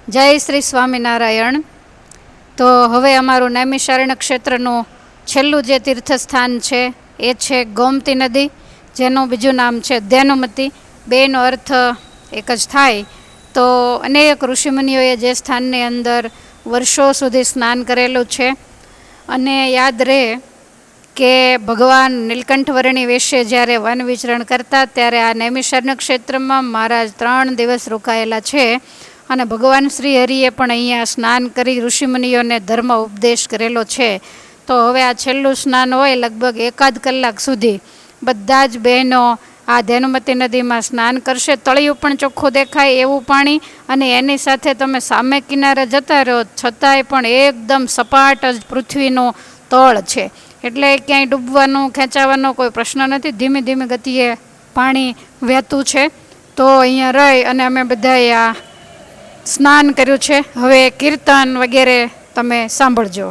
જય શ્રી સ્વામિનારાયણ. તો હવે અમારું નૈમિષારણ્ય ક્ષેત્રનું છેલ્લું જે તીર્થસ્થાન છે એ છે ગોમતી નદી, જેનું બીજું નામ છે ધ્યાનુમતી. બેનો અર્થ એક જ થાય. તો અનેક ઋષિમુનિઓએ જે સ્થાનની અંદર વર્ષો સુધી સ્નાન કરેલું છે. અને યાદ રહે કે ભગવાન નીલકંઠવર્ણી વેશે જ્યારે વન વિચરણ કરતા ત્યારે આ નૈમિષારણ્ય ક્ષેત્રમાં મહારાજ 3 દિવસ રોકાયેલા છે. અને ભગવાન શ્રી હરિએ પણ અહીંયા સ્નાન કરી ઋષિમુનિઓને ધર્મ ઉપદેશ કરેલો છે. તો હવે આ છેલ્લું સ્નાન હોય, લગભગ 1.5 કલાક સુધી બધા જ બહેનો આ ધેનુમતી નદીમાં સ્નાન કરશે. તળિયું પણ ચોખ્ખું દેખાય એવું પાણી, અને એની સાથે તમે સામે કિનારે જતા રહો છતાંય પણ એકદમ સપાટ જ પૃથ્વીનું તળ છે. એટલે ક્યાંય ડૂબવાનું ખેંચાવાનો કોઈ પ્રશ્ન નથી. ધીમી ધીમી ગતિએ પાણી વહેતું છે. તો અહીંયા રહી અને અમે બધાએ આ સ્નાન કર્યું છે. હવે કીર્તન વગેરે તમે સાંભળજો.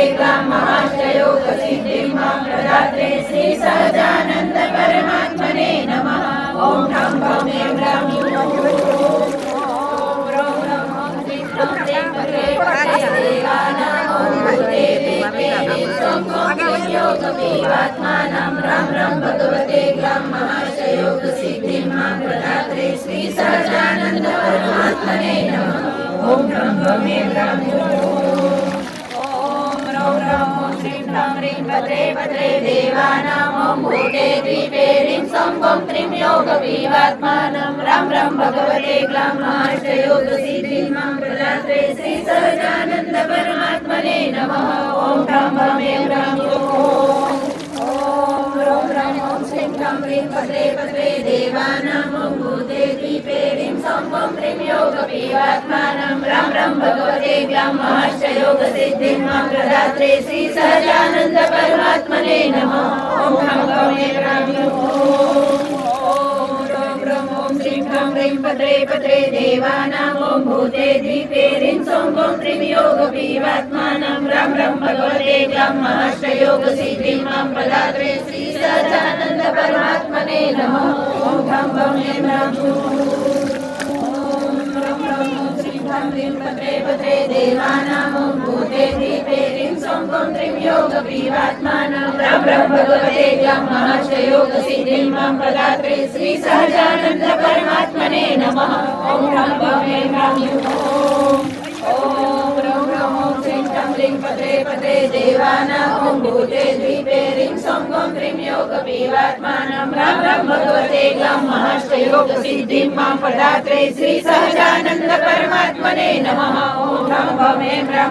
ग्लाम महाष्टयोग सिद्धिं मां प्रदात्रे श्री सहजानंद परमात्मने नमः। ओम ठं ठं ऐं ग्रां राम राम भगवते ग्लाम महाशयोग सिद्धिं मां प्रदात्रे श्री सहजानंद परमात्मने नमः। ओम ठं ठं ऐं ग्रां ओम रौं रौं ओं श्रीं ह्रां ह्रीं भद्रे भद्रे देवानां ओं भूते द्वीपे ह्रीं सौं गौं त्रीं योगविवात्मानं राम राम भगवते ग्लाम महाष्टयोग सिद्धिं मां प्रदात्रे श्री सहजानंद परमात्मने नमः। ओम ठं ठं ऐं ग्रां ओम रौं रौं ओं श्रीं ह्रां ह्रीं भद्रे भद्रे देवानां ओं भूते द्वीपे ह्रीं सौं गौं त्रीं योगविवात्मानं राम राम भगवते ग्लाम महाष्टयोग सिद्धिं मां प्रदात्रे श्री सहजानंद परमात्मने नमः। ओम ठं ठं ऐं ग्रां ओम रौं रौं ओं श्रीं ह्रां ह्रीं भद्रे भद्रे देवानां ओं भूते द्वीपे ह्रीं सौं गौं त्रीं योगविवात्मानं राम राम भगवते ग्लाम महाष्टयोग सिद्धिं मां प्रदात्रे श्री सहजानंद परमात्मने नमः। ओम ठं ठं ऐं ग्रां भद्रे भद्रे देवानां ओं भूते द्वीपे ह्रीं सौं गौं त्रीं योगविवात्मानं राम राम भगवते ग्लाम महाष्टयोग सिद्धिं मां प्रदात्रे श्री सहजानंद परमात्मने नमः। ओम ठं ठं ऐं ग्रां ओम रौं रौं ओं श्रीं ह्रां ह्रीं भद्रे भद्रे देवानां ओं भूते द्वीपे ह्रीं सौं गौं त्रीं योगविवात्मानं राम राम भगवते ग्लाम महाष्टयोग सिद्धिं मां प्रदात्रे श्री सहजानंद परमात्मने नमः। ओम ठं ठं ऐं ग्रां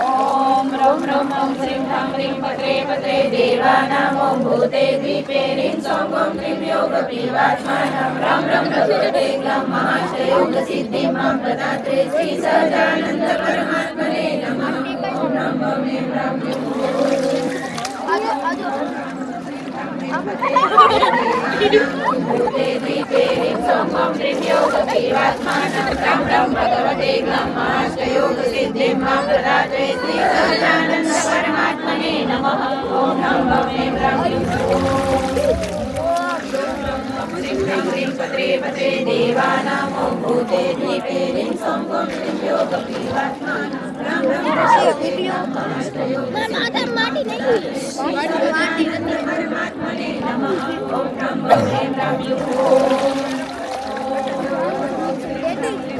ओम रौं रौं ओं श्रीं ह्रां ह्रीं भद्रे भद्रे देवानां ओं भूते द्वीपे ह्रीं सौं गौं त्रीं योगविवात्मानं राम राम भगवते ग्लाम महाष्टयोग सिद्धिं मां प्रदात्रे श्री सहजानंद परमात्मने नमः। ओम ठं ठं ऐं ग्रां भूते द्वीपे ह्रीं सौं गौं त्रीं योगविवात्मानं राम राम भगवते ग्लाम महाष्टयोग सिद्धिं मां प्रदात्रे श्री सहजानंद परमात्मने नमः। ओम ठं ठं ऐं ग्रां भद्रे भद्रे देवानां ओं भूते द्वीपे ह्रीं सौं गौं त्रीं योगविवात्मानं राम राम भगवते ग्लाम महाष्टयोग परमात्मने नमः। ओम ठं ठं ऐं ग्रां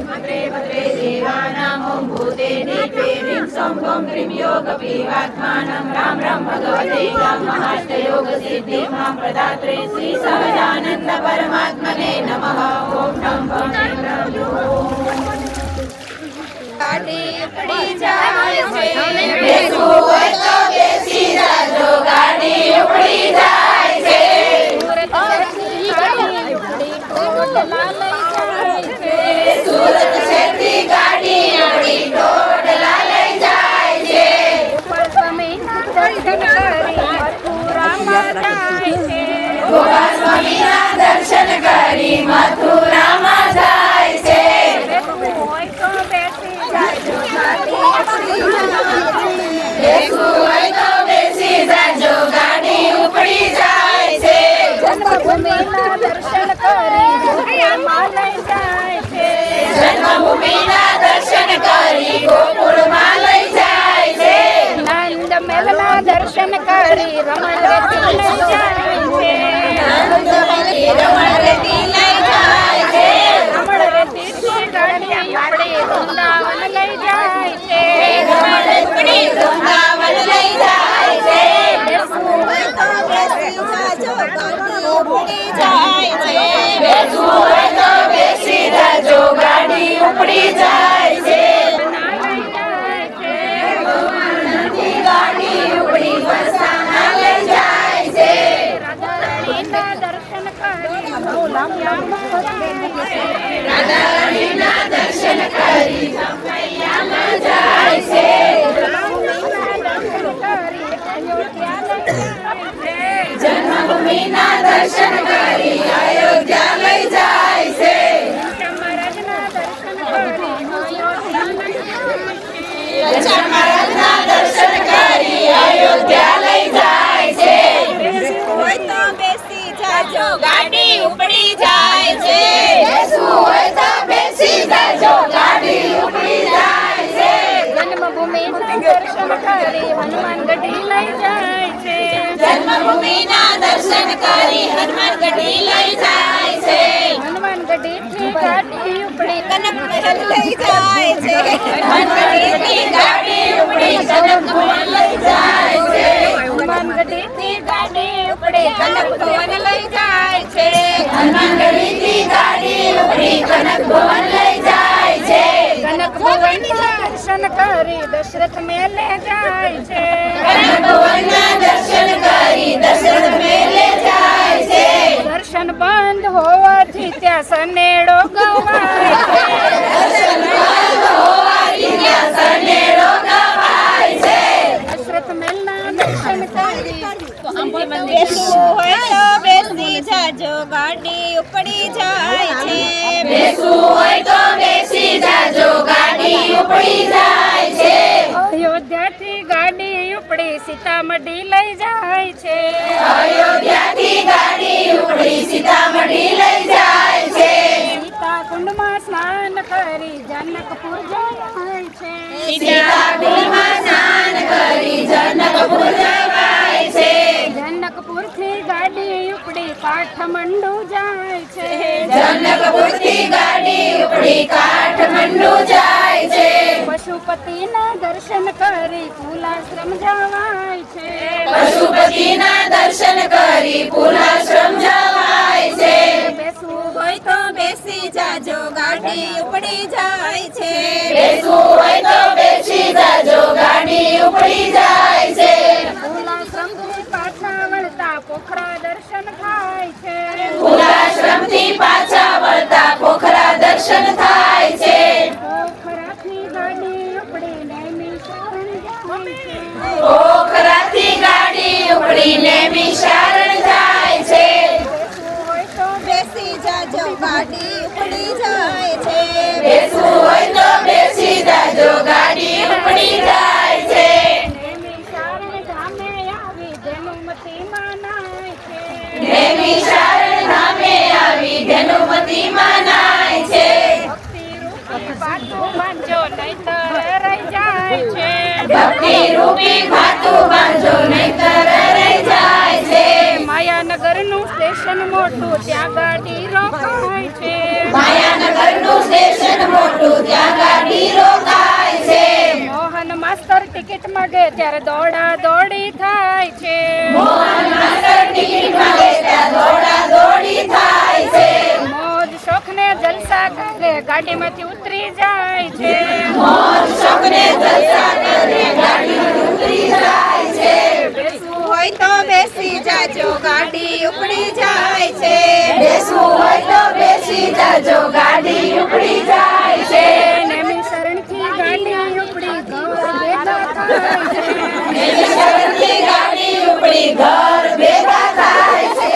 भद्रे भद्रे देवानां ओं भूते द्वीपे ह्रीं सौं गौं त्रीं योगविवात्मानं राम राम भगवते ग्लाम महाष्टयोग सिद्धिं मां प्रदात्रे श्री सहजानंद परमात्मने नमः। ओम ठं ठं ऐं ग्रां गाड़ी ઉપડી જાય છે બેસવું હોય તો બેસી જાજો ગાડી ઉપડી જાય છે સુરત શેરથી ગાડી આપણી ટોડલા લઈ જાય છે ગોગા સ્વામીના દર્શન કરી મથુરામાં જાય છે બેસવું હોય તો બેસી જાજો ગાડી ઉપડી જાય છે જન્મભૂમિના દર્શન કરી ગોકુળમાં લઈ જાય છે જન્મભૂમિના દર્શન કરી ગોકુળમાં લઈ જાય છે નંદ મહેલના દર્શન કરી રમણરેતી લઈ જાય છે નંદ મહેલથી રમણરેતી લઈ જાય છે રમણરેતીથી ગાડી આપણી વૃંદાવન લઈ જાય છે રમણરેતી વૃંદાવન લઈ જાય છે બેસવું હોય તો બેસી જાજો ગાડી ઉપડી જાય છે બેસવું હોય તો બેસી જાજો ગાડી ઉપડી જાય છે ગાડી ઉપડી વરસાના લઈ જાય છે રાધારાણીના દર્શન કરી રાધારાણીના દર્શન કરી કૈયામાં જાય છે જન્મભૂમિના દર્શન કરી અયોધ્યા લઈ જાય છે મહારાજના દર્શન કરી જાય છે. બેસવું હોય તો બેસી જાજો ગાડી ઉપડી જાય છે. જન્મભૂમિના દર્શન કરી હનુમાન ગઢી લઈ જાય છે. જન્મભૂમિના દર્શન કરી હનુમાન ગઢી લઈ જાય છે. હનુમાન ગઢીથી ગાડી ઉપડી કનક મહેલ લઈ જાય છે. હનુમાન ગઢીથી ગાડી ઉપડી કનક મહેલ લઈ જાય છે. હનુમાન ગઢીથી ગાડી ઉપડી કનક ભવન લઈ જાય છે. હનુમાન ગઢીથી ગાડી ઉપડી કનક ભવન લઈ જાય છે. કનક ભવનના દર્શન કરી દશરથ મેલે જાય છે. કનક ભવનના દર્શન કરી દશરથ મેલે જાય છે. દર્શન બંધ હોવાથી ત્યાં સનેડો ગવાય છે. દર્શન બંધ હોવાથી ત્યાં સનેડો ગવાય છે. દશરથ મેલના દર્શન કરી બેસવું હોય તો બેસી જાજો ગાડી ઉપડી જાય છે. બેસવું હોય તો બેસી જાજો ગાડી ઉપડી જાય છે. અયોધ્યાથી ગાડી ઉપડી સીતામઢી લઈ જાય છે. અયોધ્યાથી ગાડી ઉપડી સીતામઢી લઈ જાય છે. સીતા કુંડમાં સ્નાન કરી જનકપુર જાય છે. સીતાકુંડમાં સ્નાન કરી જનકપુર જવાય છે. જનકપુરથી ગાડી ઉપડી કાઠમંડુ જાય છે. જનકપુરથી ગાડી ઉપડી કાઠમંડુ જાય છે. પશુપતિના દર્શન કરી કુલાશ્રમ જવાય છે. પશુપતિના દર્શન કરી પુલાશ્રમ જવાય છે. બેસવું હોય તો બેસી જાજો ગાડી ઉપડી જાય છે. બેસવું હોય તો બેસી જાજો ગાડી ઉપડી જાય છે. કુલાશ્રમથી પાછા વળતા પોખરા દર્શન થાય છે. પુલાશ્રમથી પાછા વળતા પોખરા દર્શન થાય છે. પોખરાથી ગાડી ઉપડી નૈમિષારણ જાય છે. પોખરાથી ગાડી ઉપડીને વિશારણ જાય છે. બેસવું હોય તો બેસી જાજો ગાડી ઉપડી જાય છે. બેસવું હોય તો બેસી જાજો ગાડી ઉપડી જાય છે. નૈમિષારણ ધામે આવી ધનુમતી મનાય છે. નૈમિષારણ ધામે આવી ધનુમતી મનાય છે. ભક્તિ રૂપી પાતું બાંધો નહીતર રહી જાય છે. ભક્તિ રૂપી ખાતું બાંધો નહીતર રહી જાય છે. માયાનગરનું સ્ટેશન મોટું ત્યાં ગાડી રોકાય છે. માયાનગરનું સ્ટેશન મોટું ત્યાં ગાડી રોકાય છે. મોહન માસ્તર ટિકિટ માંગે ત્યારે દોડા દોડી થાય છે. મોહન માસ્ટર ટિકિટ માંગે ત્યાં દોડા દોડી થાય છે. મોજ શોખ ને જલસા કરે ગાડીમાંથી ઉતરી જાય છે. મોજ શોખને જલસા કરે ગાડીમાં ઉતરી જાય છે. બેસવું હોય તો બેસી જાજો ગાડી ઉપડી જાય છે. બેસવું હોય તો બેસી જાજો ગાડી ઉપડી જાય છે. નૈમિષારણથી ગાડી ઉપડી ઘર ભેગા થાય છે. નૈમિષારણથી ગાડી ઉપડી ઘર ભેગા થાય છે.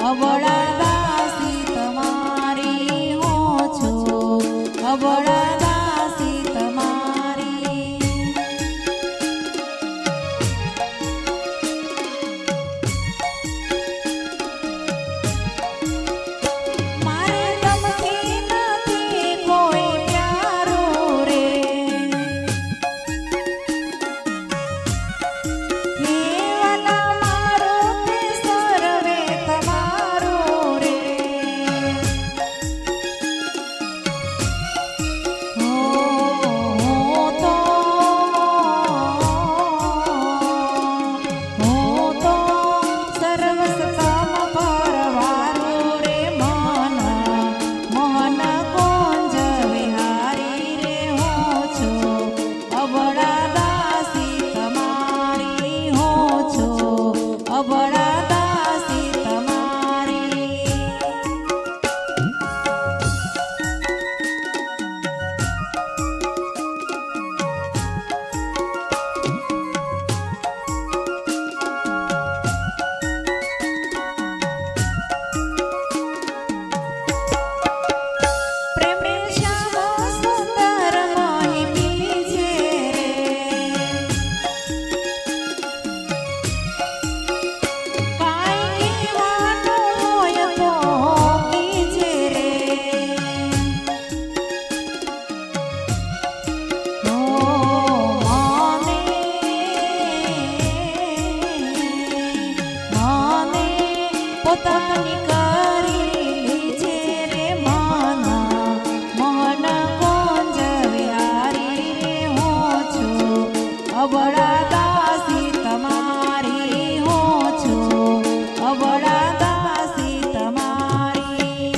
અવળા દાસી તમારી પોતાની કરી છે રે માના મોહન કોંજ વિહારી રે હું છું અબળા દાસી તમારી હું છું અબળા દાસી તમારી.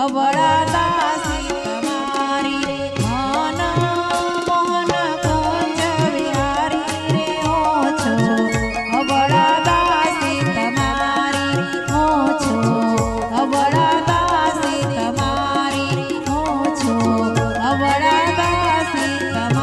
અબળા દાસી તમારી મન મોહન કુંજ વિહારી રે હું છું અબળા દાસી તમારી હું છું અબળા દાસી તમારી હું છું અબળા દાસી તમારી.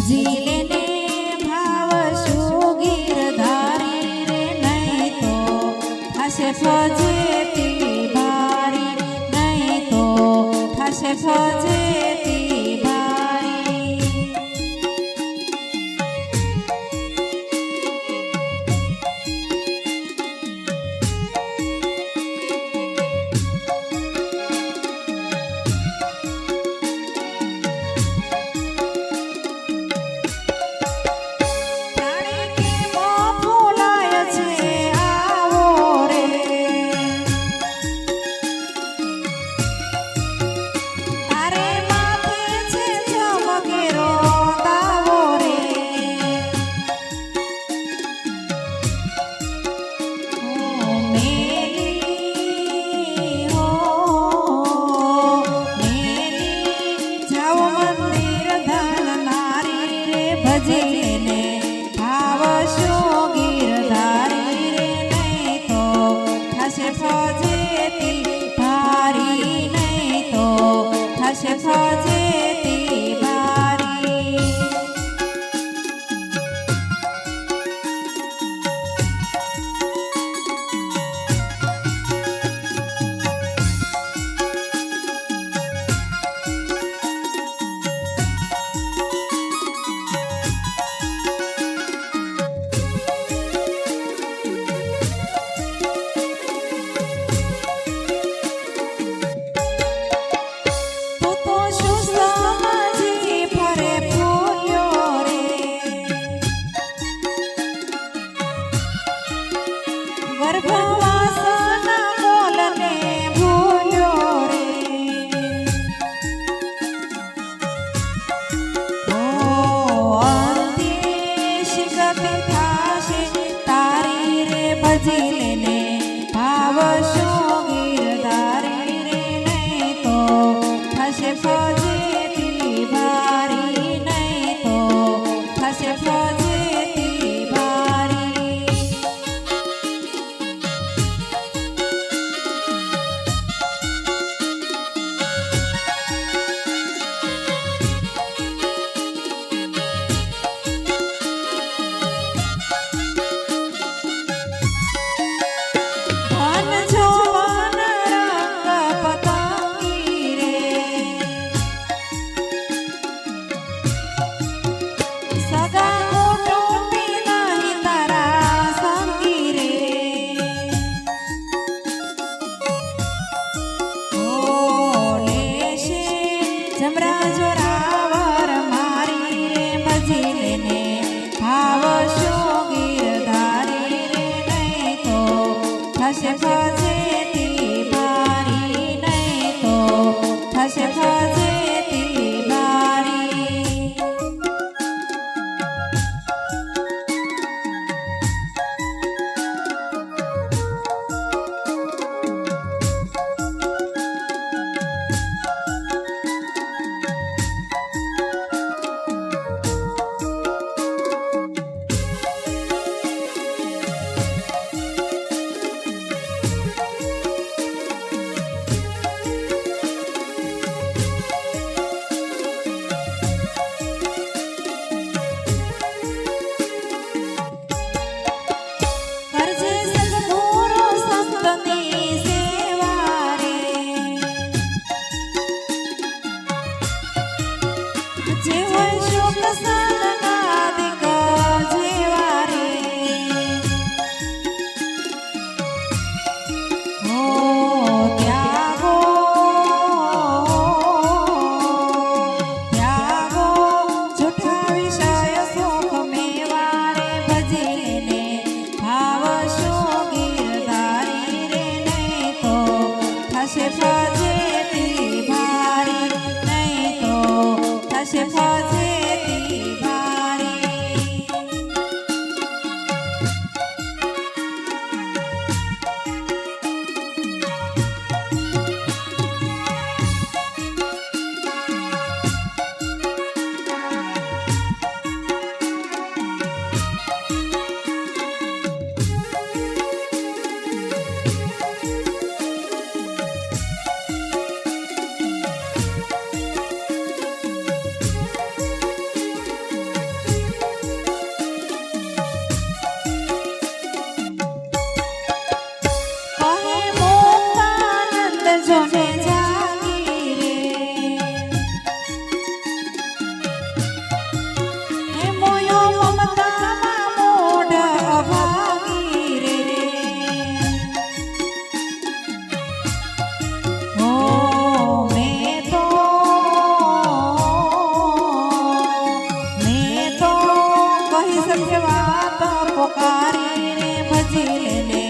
જીલેને ભાવ શું ગીરધારી રે નહીં તો થશે ફજેતી ભારી નહીં તો થશે ફજેતી ભારી. ભજીને ભાવ શું ગીરધારી રે નહીં તો થશે ફજેતી ભારી નહીં તો થશે ફજેતી ભારી. તું તો શું ભજી લેને ભાવશો ગીરધારી રે નહીં તો થશે ફજેતી ભારી નહીં તો થશે ફજેતી ભારી કરજે સદગુરુ સંતની સેવા રે જે હોય શોક સદનાદિક જેવા રે હો ત્યાગો ત્યાગો જૂઠા વિષય સુખ મેવા રે ભજી લેને ભાવશો ગીરધારી રે નહીં તો થશે ફજેતી ભારી નહીં તો થશે ફજેતી ભારી કહે મુક્તાનંદ જોને જાગી રે હે મોયો મમતામાં મોઢ અભાગી રે હો મેં તો કહી સત્ય વાત પોકારી રે ભજી લેને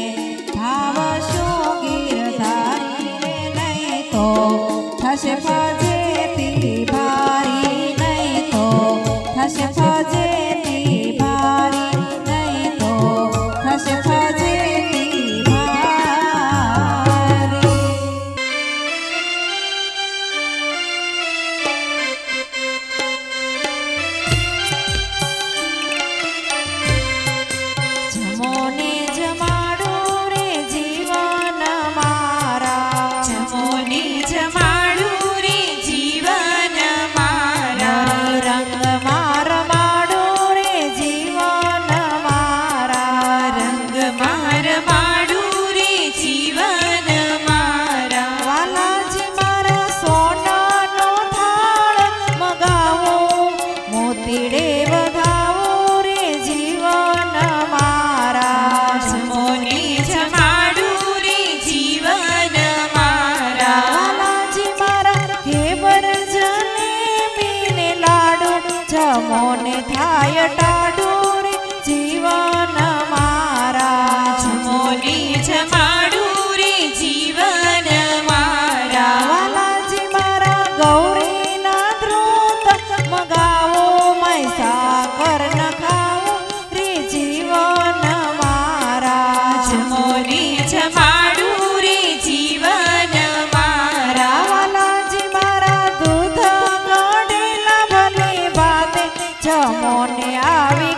ભાવશો ગીરધારી રે નહીં તો થશે ફજેતી ભારી નહીં તો થશે ફજેતી ભારી નહીં તો થશે ફજેતી ભારી જમોને જમાડું રે જીવન મારા જમોને જમાડું રે જીવન મારા રંગ માર માડું રે જીવન મારા રંગ માર માડું રે જીવન મારા વાલાજી મારા સોનાનો થાળ મગાવું મોતીડે વધાવું રે જીવન મારા જમોને જમાડું રે જીવન મારા વાલાજી મારા ઘેબર જલેબીને લાડુ જમોને થાય ટાડું રે જીવન મારા જમોને જમાડું રે જીવન મારા વાલાજી મારા ગૌરીના ધ્રુત મગાવો મહીસાગર ન ખાવો રે જીવન મારા જમોને જમાડું રે જીવન મારા વાલાજી મારા દૂધ ગળેલા ભલે બાતે જમોને આવી